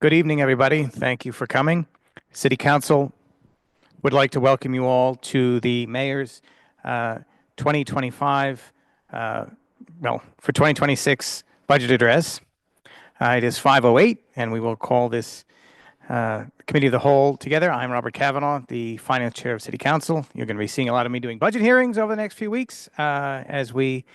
Good evening, everybody. Thank you for coming. City Council would like to welcome you all to the Mayor's 2025, for 2026 budget address. It is 5:08, and we will call this Committee of the Whole together. I'm Robert Kavanaugh, the Finance Chair of City Council. You're going to be seeing a lot of me doing budget hearings over the next few weeks as we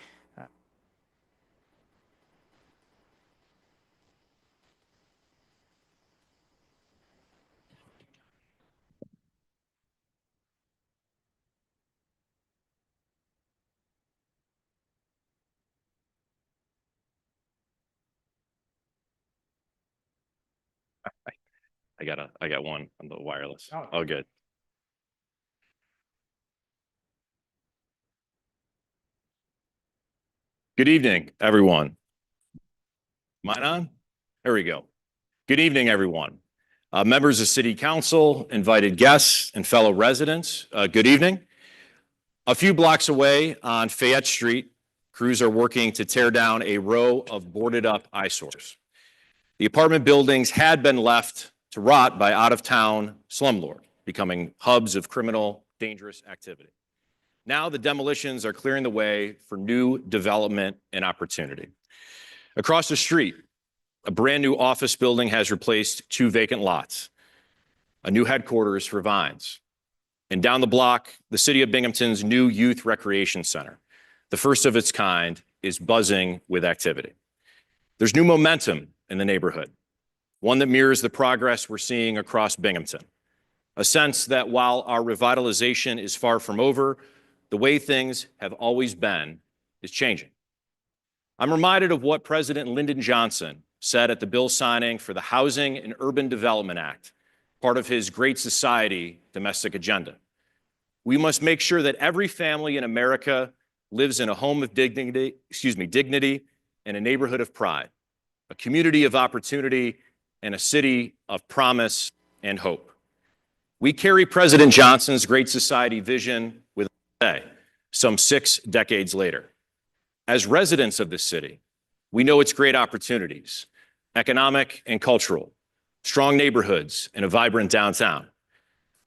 I got one on the wireless. Oh. All good. Good evening, everyone. Mine on? There we go. Good evening, everyone. Members of City Council, invited guests, and fellow residents, good evening. A few blocks away on Fayette Street, crews are working to tear down a row of boarded up eyesores. The apartment buildings had been left to rot by out-of-town slumlord, becoming hubs of criminal, dangerous activity. Now the demolitions are clearing the way for new development and opportunity. Across the street, a brand new office building has replaced 2 vacant lots, a new headquarters for Vines. And down the block, the City of Binghamton's new youth recreation center, the first of its kind, is buzzing with activity. There's new momentum in the neighborhood, one that mirrors the progress we're seeing across Binghamton. A sense that while our revitalization is far from over, the way things have always been is changing. I'm reminded of what President Lyndon Johnson said at the bill signing for the Housing and Urban Development Act, part of his Great Society domestic agenda. We must make sure that every family in America lives in a home of dignity and a neighborhood of pride, a community of opportunity, and a city of promise and hope. We carry President Johnson's Great Society vision with us today, some 6 decades later. As residents of this city, we know its great opportunities, economic and cultural, strong neighborhoods, and a vibrant downtown.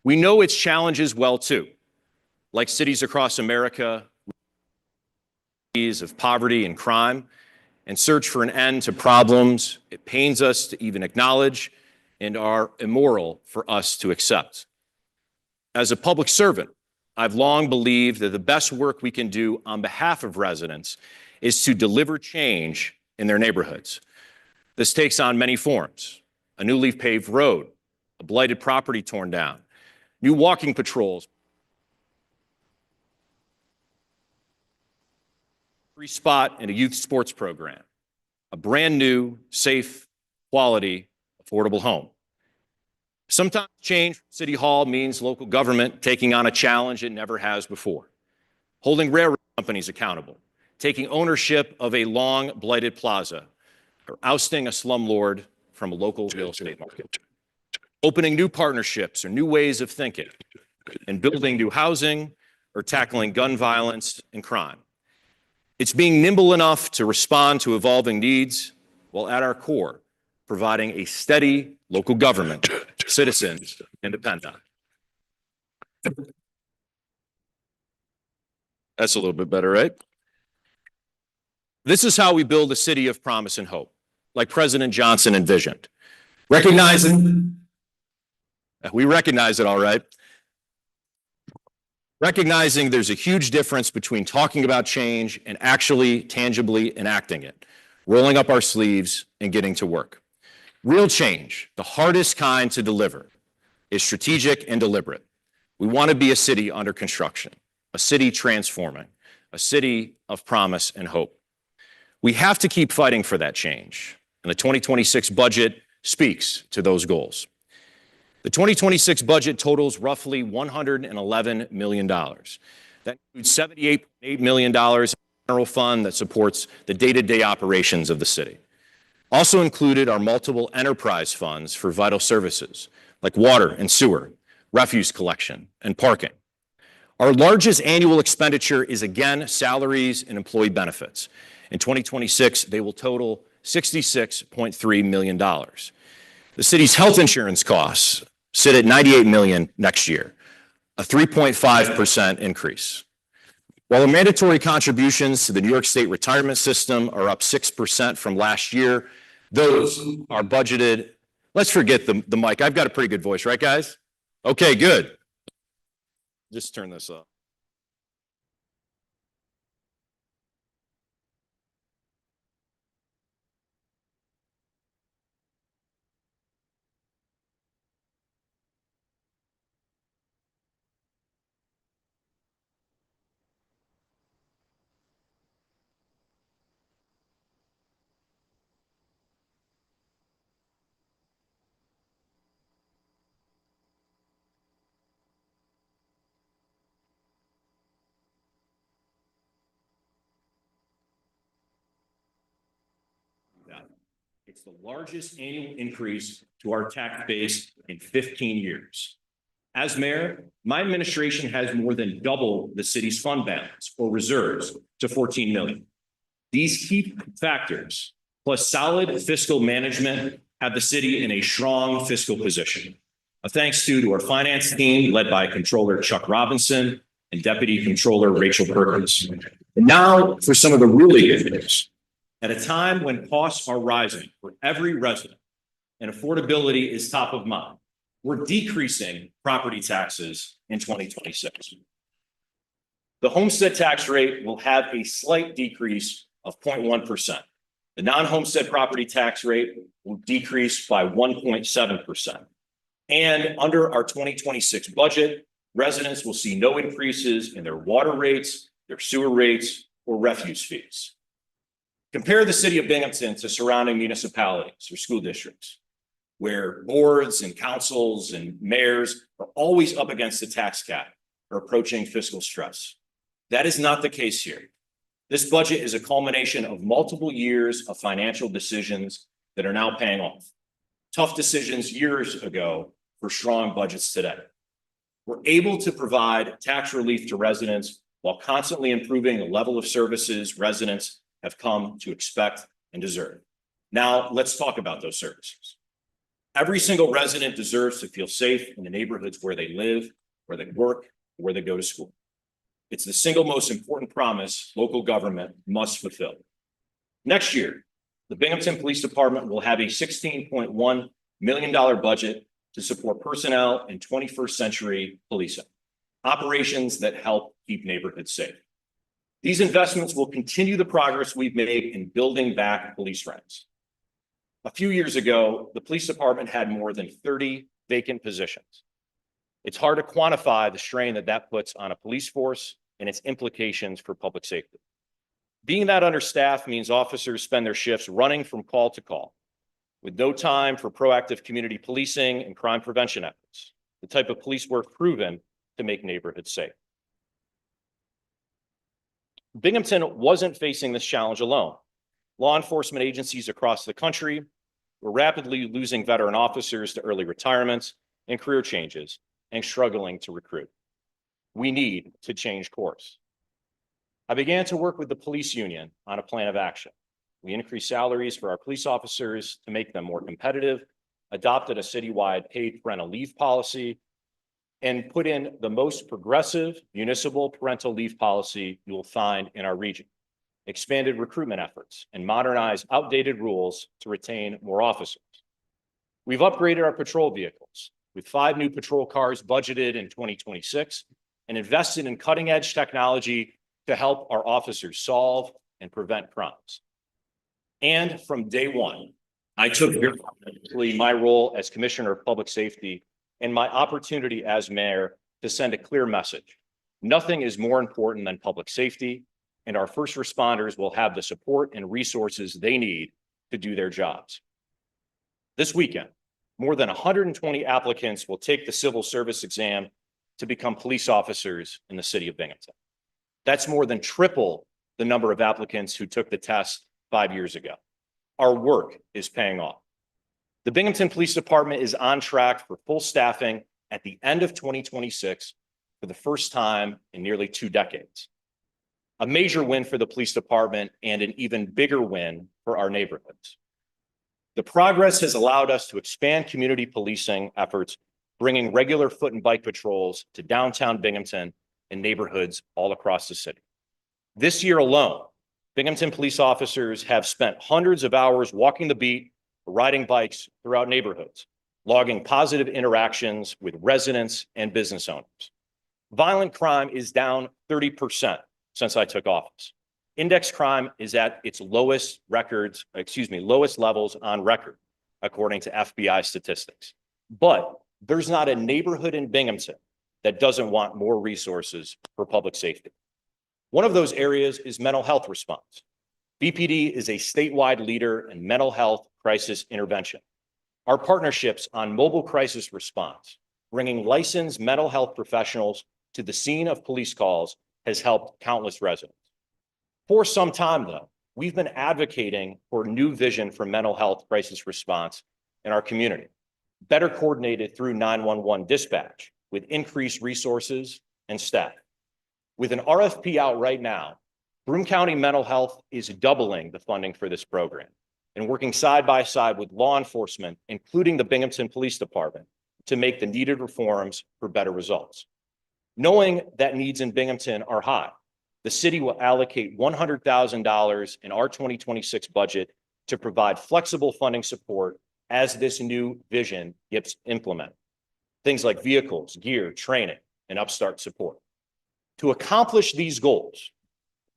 We know its challenges well, too. Like cities across America, of poverty and crime, and search for an end to problems it pains us to even acknowledge and are immoral for us to accept. As a public servant, I've long believed that the best work we can do on behalf of residents is to deliver change in their neighborhoods. This takes on many forms: a newly paved road, a blighted property torn down, new walking patrols, free spot in a youth sports program, a brand new, safe, quality, affordable home. Sometimes change from City Hall means local government taking on a challenge it never has before, holding railroad companies accountable, taking ownership of a long blighted plaza, or ousting a slumlord from a local real estate market, opening new partnerships or new ways of thinking, and building new housing or tackling gun violence and crime. It's being nimble enough to respond to evolving needs while at our core, providing a steady local government citizens can depend on. That's a little bit better, right? This is how we build a city of promise and hope, like President Johnson envisioned. We recognize it, all right. Recognizing there's a huge difference between talking about change and actually tangibly enacting it, rolling up our sleeves and getting to work. Real change, the hardest kind to deliver, is strategic and deliberate. We want to be a city under construction, a city transforming, a city of promise and hope. We have to keep fighting for that change, and the 2026 budget speaks to those goals. The 2026 budget totals roughly $111 million. That includes $78.8 million in general fund that supports the day-to-day operations of the city. Also included are multiple enterprise funds for vital services like water and sewer, refuse collection, and parking. Our largest annual expenditure is again salaries and employee benefits. In 2026, they will total $66.3 million. The city's health insurance costs sit at $98 million next year, a 3.5% increase. While the mandatory contributions to the New York State retirement system are up 6% from last year, those are budgeted. Let's forget the mic. I've got a pretty good voice, right, guys? Okay, good. Just turn this up. It's the largest annual increase to our tax base in 15 years. As mayor, my administration has more than doubled the city's fund balance or reserves to 14 million. These key factors, plus solid fiscal management, have the city in a strong fiscal position. A thanks to our finance team led by Controller Chuck Robinson and Deputy Controller Rachel Perkins. And now for some of the really good news. At a time when costs are rising for every resident and affordability is top of mind, we're decreasing property taxes in 2026. The homestead tax rate will have a slight decrease of 0.1%. The non-homestead property tax rate will decrease by 1.7%. And under our 2026 budget, residents will see no increases in their water rates, their sewer rates, or refuse fees. Compare the city of Binghamton to surrounding municipalities or school districts, where boards and councils and mayors are always up against the tax cap or approaching fiscal stress. That is not the case here. This budget is a culmination of multiple years of financial decisions that are now paying off. Tough decisions years ago for strong budgets today. We're able to provide tax relief to residents while constantly improving the level of services residents have come to expect and deserve. Now, let's talk about those services. Every single resident deserves to feel safe in the neighborhoods where they live, where they work, where they go to school. It's the single most important promise local government must fulfill. Next year, the Binghamton Police Department will have a $16.1 million budget to support personnel in 21st century policing, operations that help keep neighborhoods safe. These investments will continue the progress we've made in building back police ranks. A few years ago, the police department had more than 30 vacant positions. It's hard to quantify the strain that puts on a police force and its implications for public safety. Being that understaffed means officers spend their shifts running from call to call, with no time for proactive community policing and crime prevention efforts, the type of police work proven to make neighborhoods safe. Binghamton wasn't facing this challenge alone. Law enforcement agencies across the country were rapidly losing veteran officers to early retirements and career changes and struggling to recruit. We need to change course. I began to work with the police union on a plan of action. We increased salaries for our police officers to make them more competitive, adopted a citywide paid parental leave policy, and put in the most progressive municipal parental leave policy you will find in our region, expanded recruitment efforts, and modernized outdated rules to retain more officers. We've upgraded our patrol vehicles with 5 new patrol cars budgeted in 2026 and invested in cutting-edge technology to help our officers solve and prevent crimes. And from day one, I took very seriously my role as Commissioner of Public Safety and my opportunity as mayor to send a clear message. Nothing is more important than public safety, and our first responders will have the support and resources they need to do their jobs. This weekend, more than 120 applicants will take the civil service exam to become police officers in the city of Binghamton. That's more than triple the number of applicants who took the test 5 years ago. Our work is paying off. The Binghamton Police Department is on track for full staffing at the end of 2026 for the first time in nearly 2 decades. A major win for the police department and an even bigger win for our neighborhoods. The progress has allowed us to expand community policing efforts, bringing regular foot and bike patrols to downtown Binghamton and neighborhoods all across the city. This year alone, Binghamton police officers have spent hundreds of hours walking the beat, or riding bikes throughout neighborhoods, logging positive interactions with residents and business owners. Violent crime is down 30% since I took office. Index crime is at its lowest levels on record, according to FBI statistics. But there's not a neighborhood in Binghamton that doesn't want more resources for public safety. One of those areas is mental health response. BPD is a statewide leader in mental health crisis intervention. Our partnerships on mobile crisis response, bringing licensed mental health professionals to the scene of police calls, has helped countless residents. For some time, though, we've been advocating for a new vision for mental health crisis response in our community, better coordinated through 911 dispatch with increased resources and staff. With an RFP out right now, Broome County Mental Health is doubling the funding for this program and working side by side with law enforcement, including the Binghamton Police Department, to make the needed reforms for better results. Knowing that needs in Binghamton are high, the city will allocate $100,000 in our 2026 budget to provide flexible funding support as this new vision gets implemented. Things like vehicles, gear, training, and upstart support. To accomplish these goals,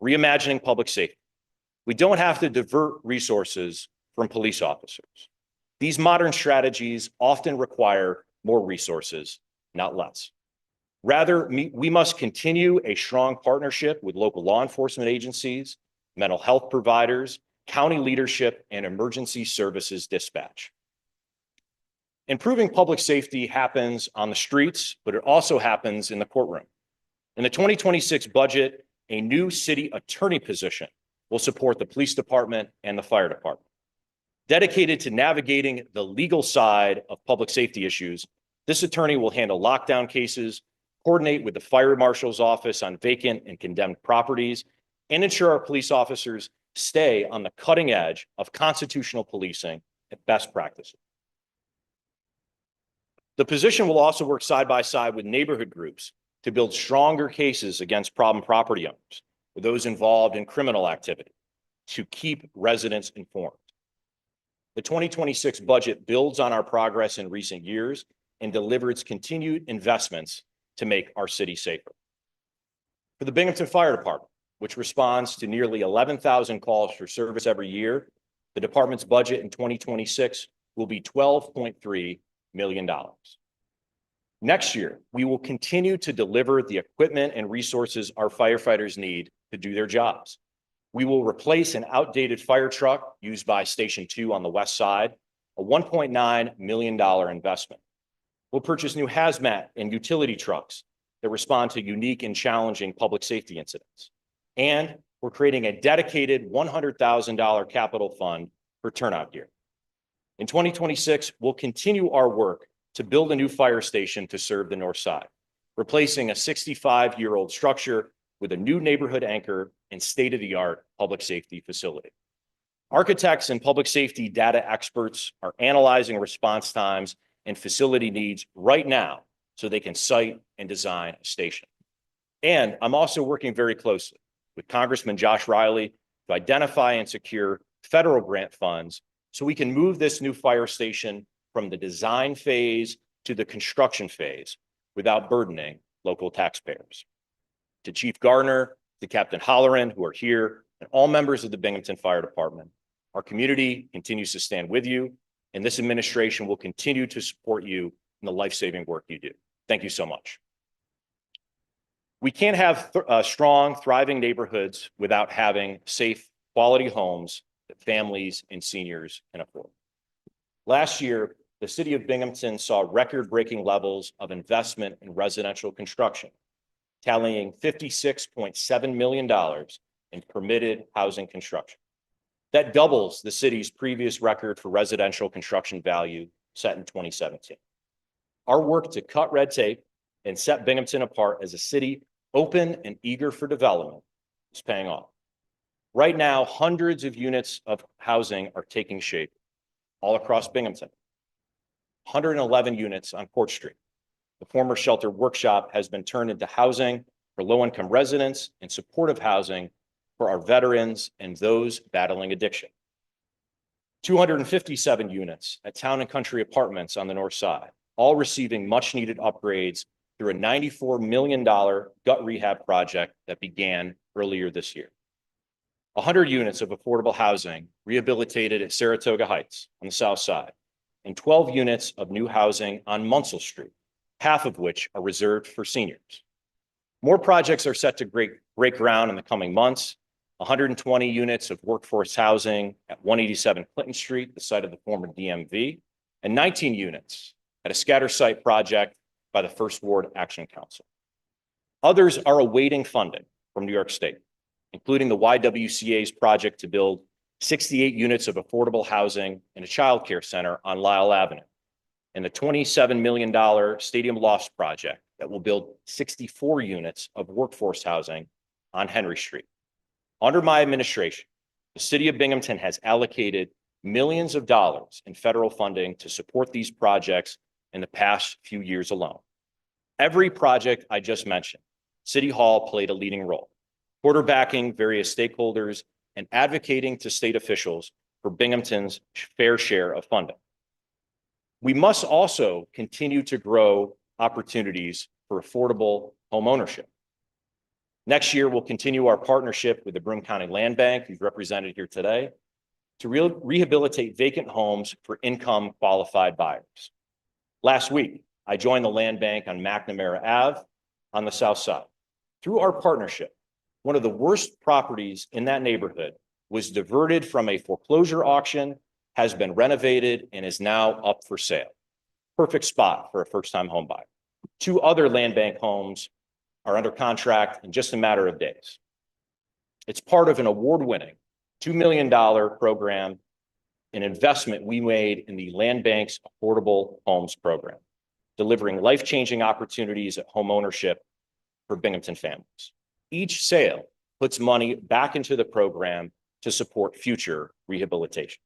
reimagining public safety, we don't have to divert resources from police officers. These modern strategies often require more resources, not less. Rather, we must continue a strong partnership with local law enforcement agencies, mental health providers, county leadership, and emergency services dispatch. Improving public safety happens on the streets, but it also happens in the courtroom. In the 2026 budget, a new city attorney position will support the police department and the fire department. Dedicated to navigating the legal side of public safety issues, this attorney will handle lockdown cases, coordinate with the fire marshal's office on vacant and condemned properties, and ensure our police officers stay on the cutting edge of constitutional policing and best practices. The position will also work side by side with neighborhood groups to build stronger cases against problem property owners or those involved in criminal activity to keep residents informed. The 2026 budget builds on our progress in recent years and delivers continued investments to make our city safer. For the Binghamton Fire Department, which responds to nearly 11,000 calls for service every year, the department's budget in 2026 will be $12.3 million. Next year, we will continue to deliver the equipment and resources our firefighters need to do their jobs. We will replace an outdated fire truck used by Station 2 on the west side, a $1.9 million investment. We'll purchase new hazmat and utility trucks that respond to unique and challenging public safety incidents. And we're creating a dedicated $100,000 capital fund for turnout gear. In 2026, we'll continue our work to build a new fire station to serve the north side, replacing a 65-year-old structure with a new neighborhood anchor and state-of-the-art public safety facility. Architects and public safety data experts are analyzing response times and facility needs right now so they can site and design a station. And I'm also working very closely with Congressman Josh Riley to identify and secure federal grant funds so we can move this new fire station from the design phase to the construction phase without burdening local taxpayers. To Chief Gardner, to Captain Holleran, who are here, and all members of the Binghamton Fire Department, our community continues to stand with you, and this administration will continue to support you in the life-saving work you do. Thank you so much. We can't have strong, thriving neighborhoods without having safe, quality homes that families and seniors can afford. Last year, the city of Binghamton saw record-breaking levels of investment in residential construction, tallying $56.7 million in permitted housing construction. That doubles the city's previous record for residential construction value set in 2017. Our work to cut red tape and set Binghamton apart as a city open and eager for development is paying off. Right now, hundreds of units of housing are taking shape. all across Binghamton. 111 units on Porch Street. The former shelter workshop has been turned into housing for low-income residents and supportive housing for our veterans and those battling addiction. 257 units at Town and Country Apartments on the north side, all receiving much-needed upgrades through a $94 million gut rehab project that began earlier this year. 100 units of affordable housing rehabilitated at Saratoga Heights on the south side, and 12 units of new housing on Munsell Street, half of which are reserved for seniors. More projects are set to break ground in the coming months. 120 units of workforce housing at 187 Clinton Street, the site of the former DMV, and 19 units at a scatter site project by the First Ward Action Council. Others are awaiting funding from New York State, including the YWCA's project to build 68 units of affordable housing and a child care center on Lyle Avenue, and the $27 million Stadium Lofts project that will build 64 units of workforce housing on Henry Street. Under my administration, the City of Binghamton has allocated millions of dollars in federal funding to support these projects in the past few years alone. Every project I just mentioned, City Hall played a leading role, quarterbacking various stakeholders and advocating to state officials for Binghamton's fair share of funding. We must also continue to grow opportunities for affordable home ownership. Next year, we'll continue our partnership with the Broome County Land Bank, who's represented here today, to rehabilitate vacant homes for income qualified buyers. Last week, I joined the Land Bank on McNamara Ave on the south side. Through our partnership, one of the worst properties in that neighborhood was diverted from a foreclosure auction, has been renovated, and is now up for sale. Perfect spot for a first-time home buyer. 2 other Land Bank homes are under contract in just a matter of days. It's part of an award-winning $2 million program, an investment we made in the Land Bank's Affordable Homes Program, delivering life-changing opportunities at home ownership for Binghamton families. Each sale puts money back into the program to support future rehabilitations.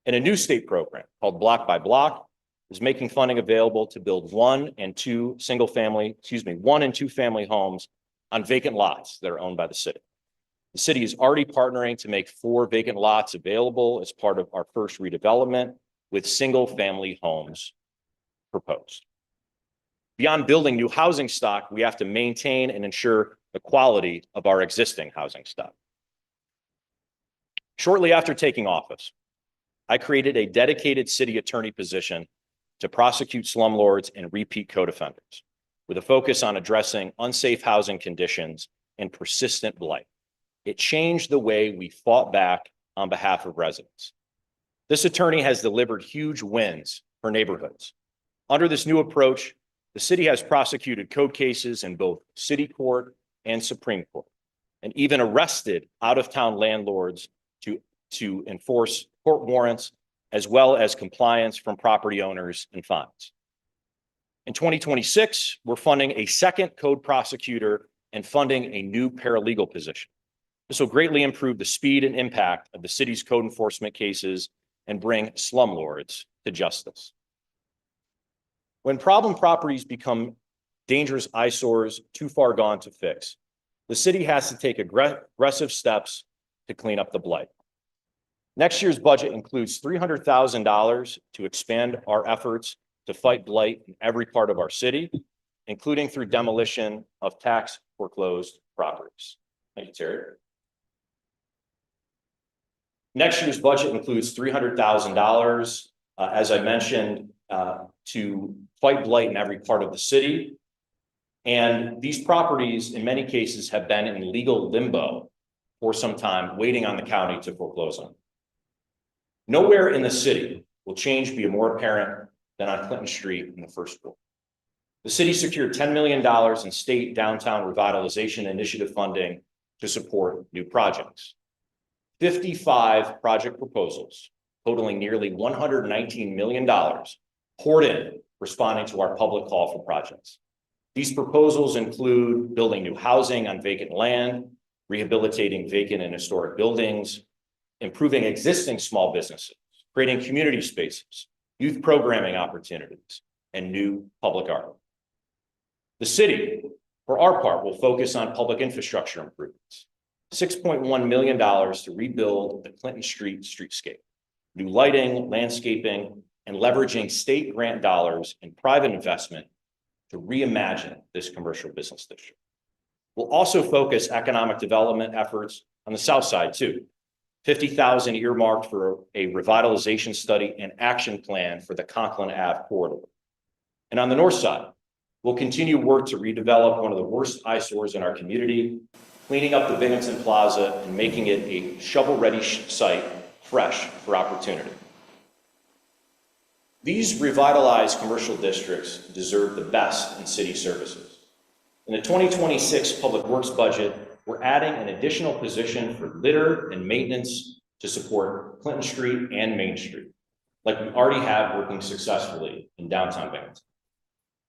And a new state program called Block by Block is making funding available to build 1 and 2 family homes on vacant lots that are owned by the city. The city is already partnering to make 4 vacant lots available as part of our first redevelopment, with single family homes proposed. Beyond building new housing stock, we have to maintain and ensure the quality of our existing housing stock. Shortly after taking office, I created a dedicated city attorney position to prosecute slumlords and repeat code offenders, with a focus on addressing unsafe housing conditions and persistent blight. It changed the way we fought back on behalf of residents. This attorney has delivered huge wins for neighborhoods. Under this new approach, the city has prosecuted code cases in both city court and Supreme Court, and even arrested out-of-town landlords to enforce court warrants, as well as compliance from property owners and fines. In 2026, we're funding a second code prosecutor and funding a new paralegal position. This will greatly improve the speed and impact of the city's code enforcement cases and bring slumlords to justice. When problem properties become dangerous eyesores too far gone to fix, the city has to take aggressive steps to clean up the blight. Next year's budget includes $300,000 to expand our efforts to fight blight in every part of our city, including through demolition of tax foreclosed properties. Thank you, Terry. Next year's budget includes $300,000, as I mentioned, to fight blight in every part of the city. And these properties, in many cases, have been in legal limbo for some time, waiting on the county to foreclose on. Nowhere in the city will change be more apparent than on Clinton Street in the first floor. The city secured $10 million in state downtown revitalization initiative funding to support new projects. 55 project proposals totaling nearly $119 million poured in, responding to our public call for projects. These proposals include building new housing on vacant land, rehabilitating vacant and historic buildings, improving existing small businesses creating community spaces, youth programming opportunities, and new public art. The city, for our part, will focus on public infrastructure improvements. $6.1 million to rebuild the Clinton Street streetscape, new lighting, landscaping, and leveraging state grant dollars and private investment to reimagine this commercial business district. We'll also focus economic development efforts on the south side too. $50,000 earmarked for a revitalization study and action plan for the Conklin Ave corridor. And on the north side, we'll continue work to redevelop one of the worst eyesores in our community, cleaning up the Binghamton Plaza and making it a shovel-ready site, fresh for opportunity. These revitalized commercial districts deserve the best in city services. In the 2026 Public Works budget, we're adding an additional position for litter and maintenance to support Clinton Street and Main Street, like we already have working successfully in downtown Binghamton.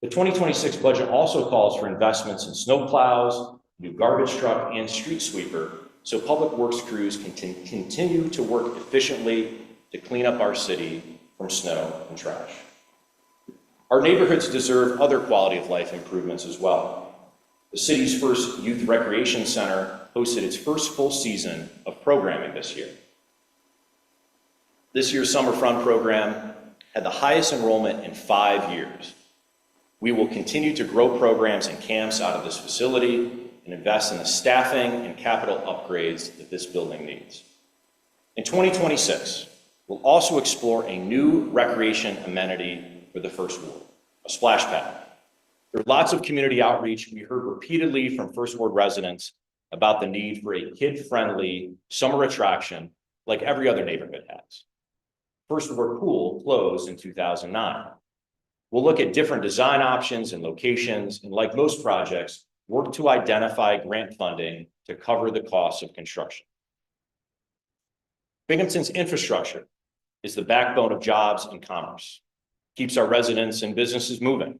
The 2026 budget also calls for investments in snow plows, new garbage truck, and street sweeper, so public works crews can continue to work efficiently to clean up our city from snow and trash. Our neighborhoods deserve other quality of life improvements as well. The city's first youth recreation center hosted its first full season of programming this year. This year's Summer Fun program had the highest enrollment in 5 years. We will continue to grow programs and camps out of this facility and invest in the staffing and capital upgrades that this building needs. In 2026, we'll also explore a new recreation amenity for the First Ward, a splash pad. There's lots of community outreach. We heard repeatedly from First Ward residents about the need for a kid-friendly summer attraction like every other neighborhood has. First Ward Pool closed in 2009. We'll look at different design options and locations, and like most projects, work to identify grant funding to cover the costs of construction. Binghamton's infrastructure is the backbone of jobs and commerce, keeps our residents and businesses moving.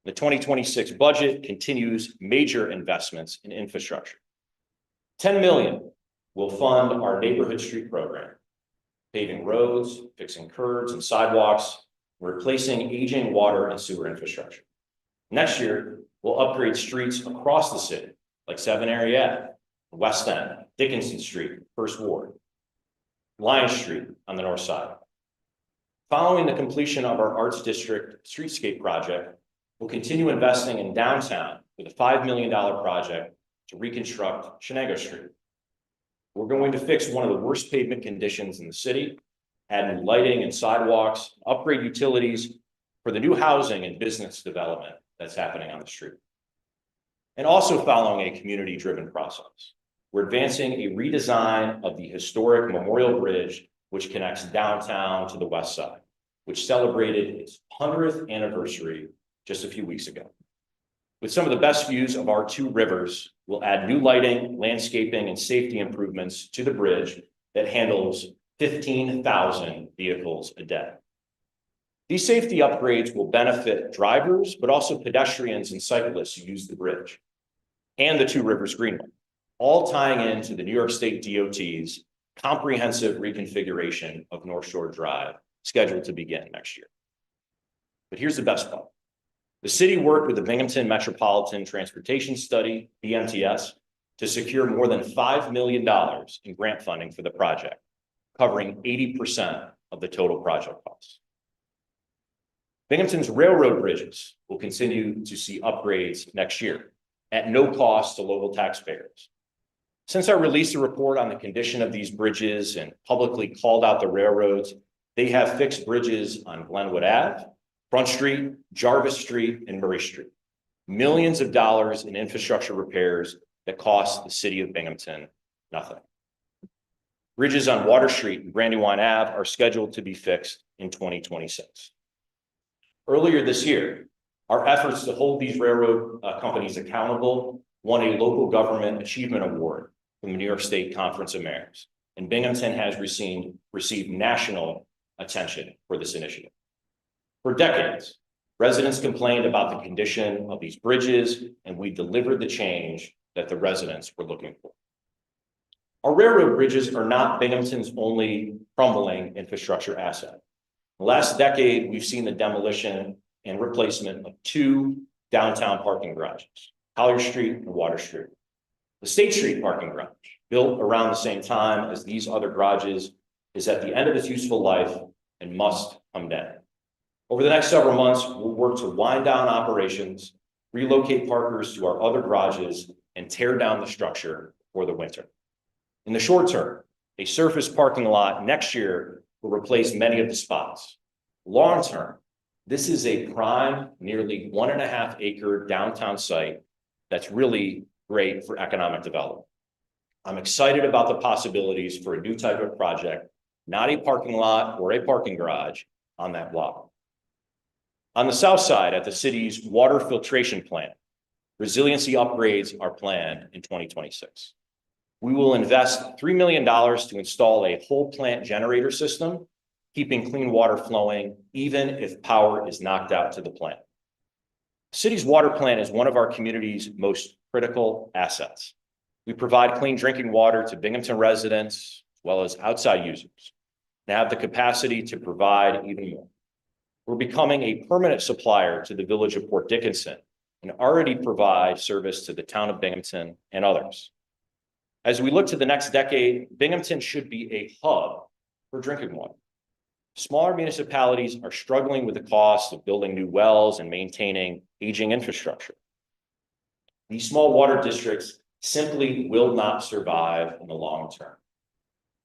The 2026 budget continues major investments in infrastructure. $10 million will fund our neighborhood street program, paving roads, fixing curbs and sidewalks, replacing aging water and sewer infrastructure. Next year, we'll upgrade streets across the city, like 7 Area Ave, West End, Dickinson Street, First Ward, Lion Street on the north side. Following the completion of our Arts District streetscape project, we'll continue investing in downtown with a $5 million project to reconstruct Shenango Street. We're going to fix one of the worst pavement conditions in the city, add new lighting and sidewalks, upgrade utilities for the new housing and business development that's happening on the street. And also following a community-driven process, we're advancing a redesign of the historic Memorial Bridge, which connects downtown to the west side, which celebrated its 100th anniversary just a few weeks ago. With some of the best views of our 2 rivers, we'll add new lighting, landscaping, and safety improvements to the bridge that handles 15,000 vehicles a day. These safety upgrades will benefit drivers, but also pedestrians and cyclists who use the bridge and the 2 Rivers Greenway, all tying into the New York State DOT's comprehensive reconfiguration of North Shore Drive, scheduled to begin next year. But here's the best part. The city worked with the Binghamton Metropolitan Transportation Study, BMTS, to secure more than $5 million in grant funding for the project, covering 80% of the total project costs. Binghamton's railroad bridges will continue to see upgrades next year at no cost to local taxpayers. Since I released a report on the condition of these bridges and publicly called out the railroads, they have fixed bridges on Glenwood Ave, Front Street, Jarvis Street, and Murray Street. Millions of dollars in infrastructure repairs that cost the city of Binghamton nothing. Bridges on Water Street and Brandywine Ave are scheduled to be fixed in 2026. Earlier this year, our efforts to hold these railroad companies accountable won a local government achievement award from the New York State Conference of Mayors, and Binghamton has received national attention for this initiative. For decades, residents complained about the condition of these bridges, and we delivered the change that the residents were looking for. Our railroad bridges are not Binghamton's only crumbling infrastructure asset. The last decade, we've seen the demolition and replacement of 2 downtown parking garages, Collier Street and Water Street. The State Street parking garage, built around the same time as these other garages, is at the end of its useful life and must come down. Over the next several months, we'll work to wind down operations, relocate parkers to our other garages, and tear down the structure for the winter. In the short term, a surface parking lot next year will replace many of the spots. Long term, this is a prime, nearly 1.5 acre downtown site that's really great for economic development. I'm excited about the possibilities for a new type of project, not a parking lot or a parking garage on that block. On the south side, at the city's water filtration plant, resiliency upgrades are planned in 2026. We will invest $3 million to install a whole plant generator system, keeping clean water flowing even if power is knocked out to the plant. The city's water plant is one of our community's most critical assets. We provide clean drinking water to Binghamton residents as well as outside users and have the capacity to provide even more. We're becoming a permanent supplier to the village of Port Dickinson and already provide service to the town of Binghamton and others. As we look to the next decade, Binghamton should be a hub for drinking water. Smaller municipalities are struggling with the cost of building new wells and maintaining aging infrastructure. These small water districts simply will not survive in the long term.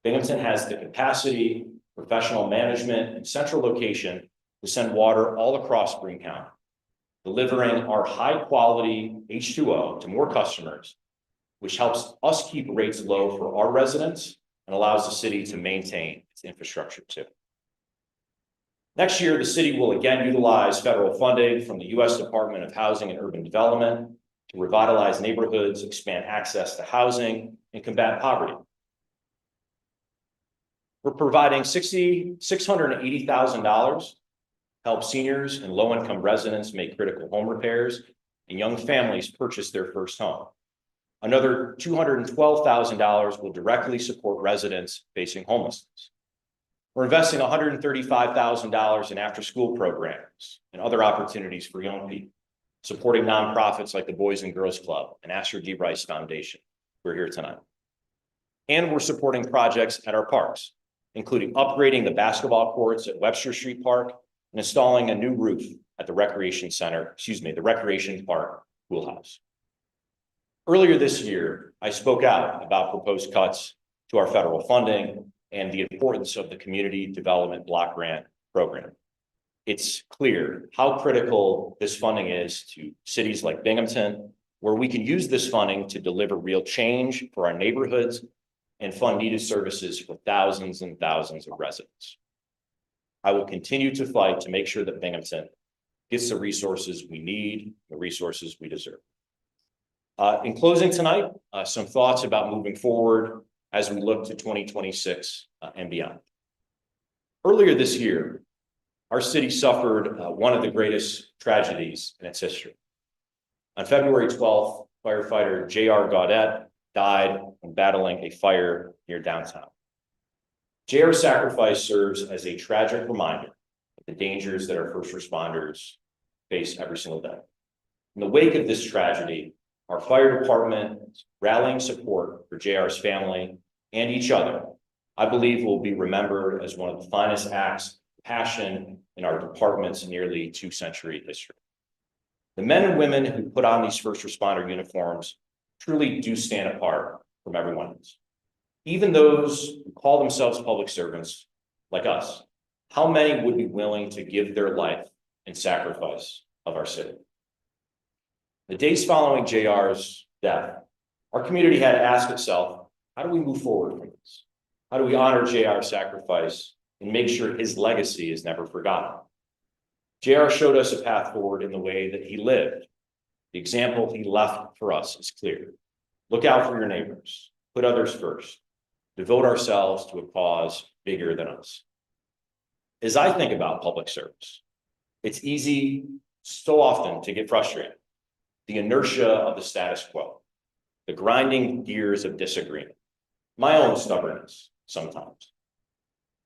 Binghamton has the capacity, professional management, and central location to send water all across Broome County, delivering our high-quality H2O to more customers, which helps us keep rates low for our residents and allows the city to maintain its infrastructure too. Next year, the city will again utilize federal funding from the U.S. Department of Housing and Urban Development to revitalize neighborhoods, expand access to housing, and combat poverty. We're providing $680,000 to help seniors and low-income residents make critical home repairs and young families purchase their first home. Another $212,000 will directly support residents facing homelessness. We're investing $135,000 in after-school programs and other opportunities for young people, supporting nonprofits like the Boys and Girls Club and Astor D. Rice Foundation. We're here tonight. And we're supporting projects at our parks, including upgrading the basketball courts at Webster Street Park and installing a new roof at the Recreation Park Pool House. Earlier this year, I spoke out about proposed cuts to our federal funding and the importance of the Community Development Block Grant Program. It's clear how critical this funding is to cities like Binghamton, where we can use this funding to deliver real change for our neighborhoods and fund needed services for thousands and thousands of residents. I will continue to fight to make sure that Binghamton gets the resources we need, the resources we deserve. In closing tonight, some thoughts about moving forward as we look to 2026 and beyond. Earlier this year, our city suffered one of the greatest tragedies in its history. On February 12th, firefighter J.R. Gaudette died when battling a fire near downtown. J.R.'s sacrifice serves as a tragic reminder of the dangers that our first responders face every single day. In the wake of this tragedy, our fire department rallying support for J.R.'s family and each other, I believe, will be remembered as one of the finest acts of passion in our department's nearly 2-century history. The men and women who put on these first responder uniforms truly do stand apart from everyone else. Even those who call themselves public servants like us, how many would be willing to give their life in sacrifice of our city? The days following JR's death, our community had to ask itself, how do we move forward from this? How do we honor JR's sacrifice and make sure his legacy is never forgotten? JR showed us a path forward in the way that he lived. The example he left for us is clear. Look out for your neighbors, put others first, devote ourselves to a cause bigger than us. As I think about public service, it's easy so often to get frustrated. The inertia of the status quo, the grinding gears of disagreement. my own stubbornness sometimes.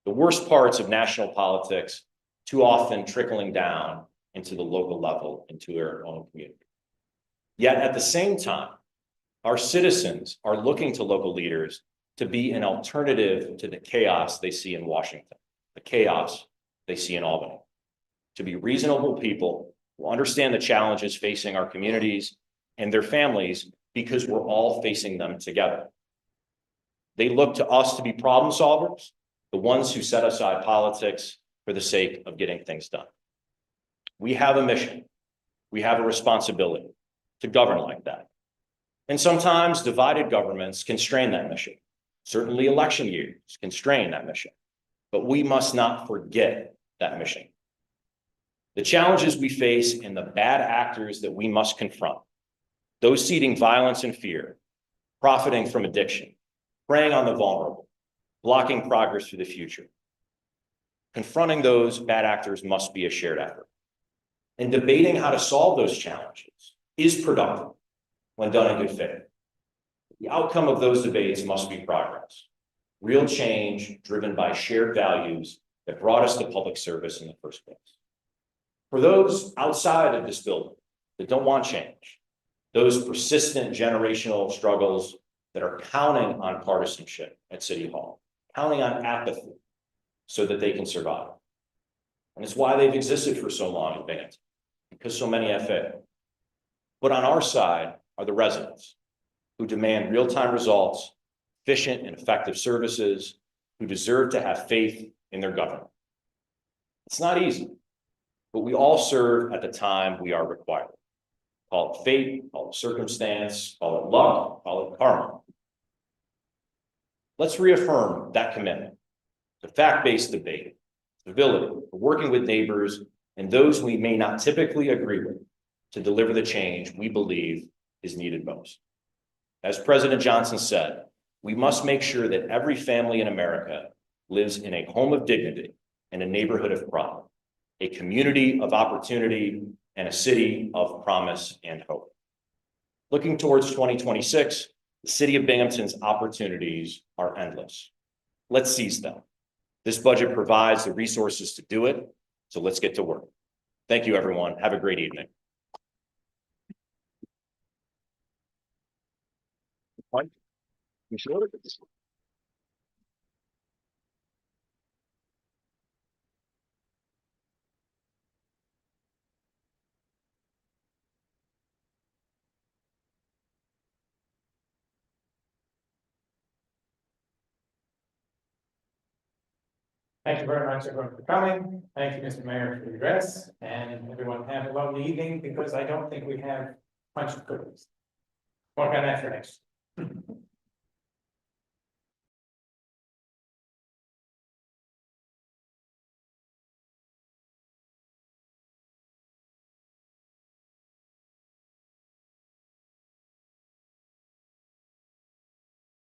The worst parts of national politics too often trickling down into the local level, into our own community. Yet at the same time, our citizens are looking to local leaders to be an alternative to the chaos they see in Washington, the chaos they see in Albany, to be reasonable people who understand the challenges facing our communities and their families because we're all facing them together. They look to us to be problem solvers, the ones who set aside politics for the sake of getting things done. We have a mission. We have a responsibility to govern like that. And sometimes divided governments constrain that mission. Certainly election years constrain that mission, but we must not forget that mission. The challenges we face and the bad actors that we must confront, those seeding violence and fear, profiting from addiction, preying on the vulnerable, blocking progress for the future. Confronting those bad actors must be a shared effort. And debating how to solve those challenges is productive when done in good faith. The outcome of those debates must be progress, real change driven by shared values that brought us to public service in the first place. For those outside of this building that don't want change, those persistent generational struggles that are counting on partisanship at City Hall, counting on apathy so that they can survive. And it's why they've existed for so long in Binghamton, because so many have failed. But on our side are the residents who demand real-time results, efficient and effective services, who deserve to have faith in their government. It's not easy, but we all serve at the time we are required. Call it fate, call it circumstance, call it luck, call it karma. Let's reaffirm that commitment to fact-based debate, civility, working with neighbors and those we may not typically agree with to deliver the change we believe is needed most. As President Johnson said, we must make sure that every family in America lives in a home of dignity and a neighborhood of pride, a community of opportunity, and a city of promise and hope. Looking towards 2026, the City of Binghamton's opportunities are endless. Let's seize them. This budget provides the resources to do it, so let's get to work. Thank you, everyone. Have a great evening. Thank you very much, everyone, for coming. Thank you, Mr. Mayor, for your address, and everyone have a lovely evening, because I don't think we have punch cookies. Work on that for next.